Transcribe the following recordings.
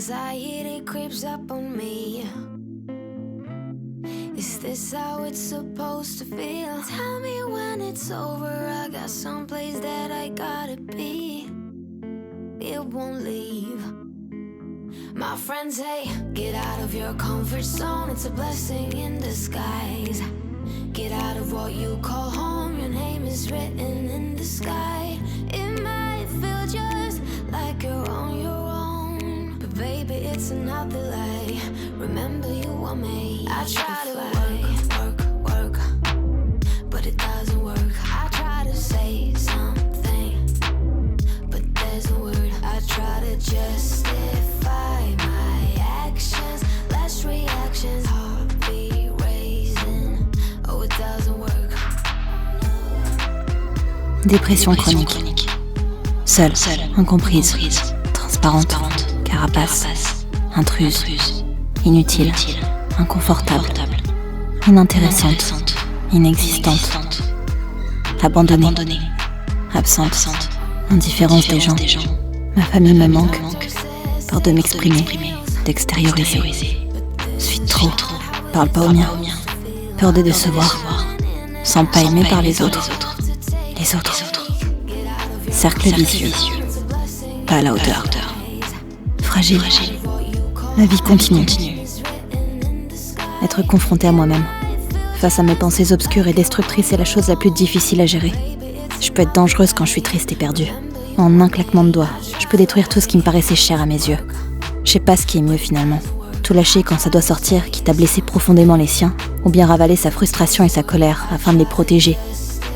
Anxiety creeps up on me. Is this how it's supposed to feel? Tell me when it's over. I got someplace that I gotta be. It won't leave. My friends say, get out of your comfort zone. It's a blessing in disguise. Get out of what you call home. Your name is written in the sky. It might feel just like you're on your own, but baby, it's another lie. Remember you were made. I try to work, but it doesn't work. I try to say something, but there's no word. I try to justify my actions. Less reactions, heartbeat raising. Oh, it doesn't work. Dépression chronique. Seule, incomprise, transparente, carapace, intruse, inutile, inconfortable, inintéressante, inexistante, abandonnée, absente, indifférence des gens. Ma famille me manque, peur de m'exprimer, d'extérioriser. Suis trop, parle pas au mien, peur de décevoir, sans pas aimer par les autres. Les autres. Cercle vicieux, pas à la hauteur. Fragile, la vie continue. Être confronté à moi-même, face à mes pensées obscures et destructrices, est la chose la plus difficile à gérer. Je peux être dangereuse quand je suis triste et perdue. En un claquement de doigts, je peux détruire tout ce qui me paraissait cher à mes yeux. Je sais pas ce qui est mieux finalement. Tout lâcher quand ça doit sortir, quitte à blesser profondément les siens, ou bien ravaler sa frustration et sa colère afin de les protéger.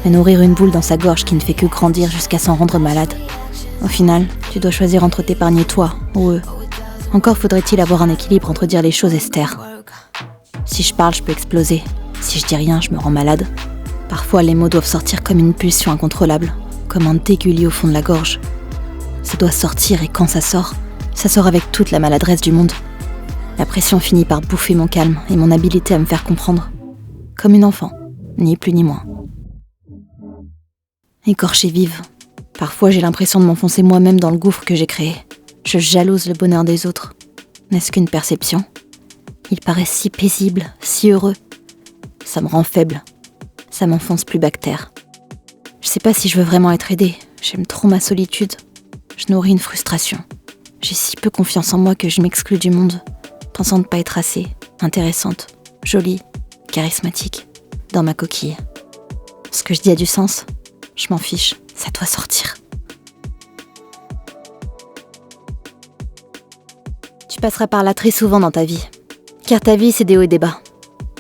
Mais nourrir une boule dans sa gorge qui ne fait que grandir jusqu'à s'en rendre malade. Au final, tu dois choisir entre t'épargner toi ou eux. Encore faudrait-il avoir un équilibre entre dire les choses et se taire. Si je parle, je peux exploser. Si je dis rien, je me rends malade. Parfois, les mots doivent sortir comme une pulsion incontrôlable, comme un dégueulis au fond de la gorge. Ça doit sortir et quand ça sort avec toute la maladresse du monde. La pression finit par bouffer mon calme et mon habilité à me faire comprendre. Comme une enfant, ni plus ni moins. Écorchée vive. Parfois, j'ai l'impression de m'enfoncer moi-même dans le gouffre que j'ai créé. Je jalouse le bonheur des autres. N'est-ce qu'une perception ? Ils paraissent si paisibles, si heureux. Ça me rend faible. Ça m'enfonce plus bactère. Je sais pas si je veux vraiment être aidée. J'aime trop ma solitude. Je nourris une frustration. J'ai si peu confiance en moi que je m'exclus du monde, pensant ne pas être assez intéressante, jolie, charismatique, dans ma coquille. Ce que je dis a du sens ? Je m'en fiche, ça doit sortir. Tu passeras par là très souvent dans ta vie. Car ta vie, c'est des hauts et des bas.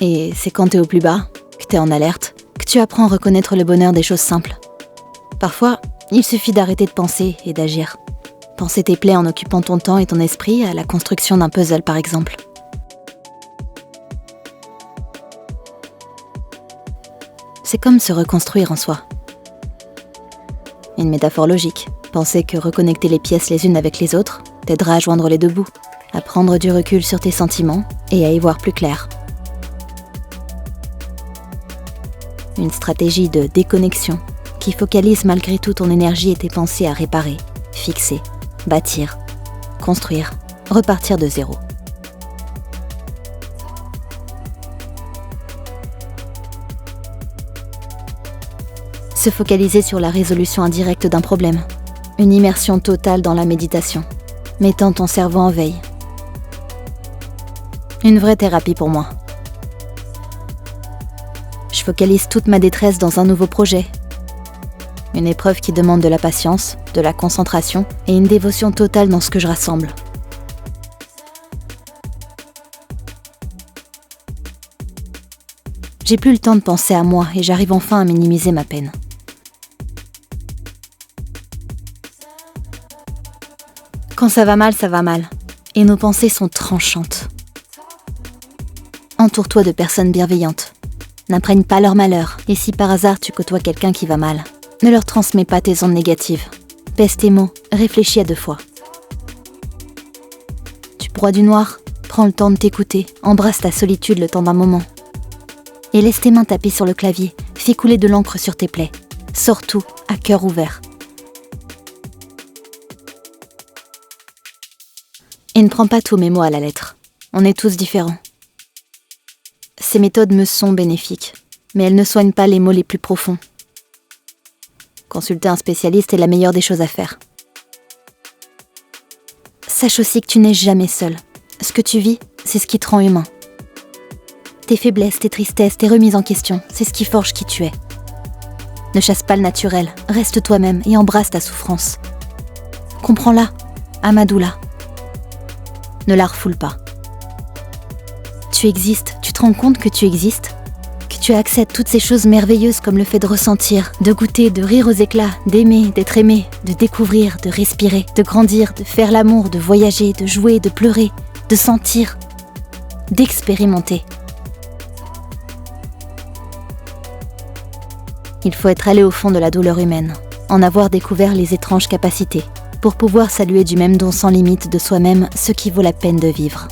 Et c'est quand t'es au plus bas, que t'es en alerte, que tu apprends à reconnaître le bonheur des choses simples. Parfois, il suffit d'arrêter de penser et d'agir. Penser tes plaies en occupant ton temps et ton esprit à la construction d'un puzzle, par exemple. C'est comme se reconstruire en soi. Une métaphore logique. Penser que reconnecter les pièces les unes avec les autres t'aidera à joindre les deux bouts, à prendre du recul sur tes sentiments et à y voir plus clair. Une stratégie de déconnexion qui focalise malgré tout ton énergie et tes pensées à réparer, fixer, bâtir, construire, repartir de zéro. Se focaliser sur la résolution indirecte d'un problème. Une immersion totale dans la méditation, mettant ton cerveau en veille. Une vraie thérapie pour moi. Je focalise toute ma détresse dans un nouveau projet. Une épreuve qui demande de la patience, de la concentration et une dévotion totale dans ce que je rassemble. J'ai plus le temps de penser à moi et j'arrive enfin à minimiser ma peine. Quand ça va mal, et nos pensées sont tranchantes. Entoure-toi de personnes bienveillantes. N'imprègne pas leur malheur, et si par hasard tu côtoies quelqu'un qui va mal, ne leur transmets pas tes ondes négatives. Pèse tes mots, réfléchis à 2 fois. Tu broies du noir, prends le temps de t'écouter, embrasse ta solitude le temps d'un moment. Et laisse tes mains taper sur le clavier, fais couler de l'encre sur tes plaies. Sors tout, à cœur ouvert. Et ne prends pas tous mes mots à la lettre. On est tous différents. Ces méthodes me sont bénéfiques, mais elles ne soignent pas les maux les plus profonds. Consulter un spécialiste est la meilleure des choses à faire. Sache aussi que tu n'es jamais seul. Ce que tu vis, c'est ce qui te rend humain. Tes faiblesses, tes tristesses, tes remises en question, c'est ce qui forge qui tu es. Ne chasse pas le naturel, reste toi-même et embrasse ta souffrance. Comprends-la, amadoue-la. Ne la refoule pas. Tu existes, tu te rends compte que tu existes ? Que tu as accès à toutes ces choses merveilleuses comme le fait de ressentir, de goûter, de rire aux éclats, d'aimer, d'être aimé, de découvrir, de respirer, de grandir, de faire l'amour, de voyager, de jouer, de pleurer, de sentir, d'expérimenter. Il faut être allé au fond de la douleur humaine, en avoir découvert les étranges capacités, pour pouvoir saluer du même don sans limite de soi-même ce qui vaut la peine de vivre.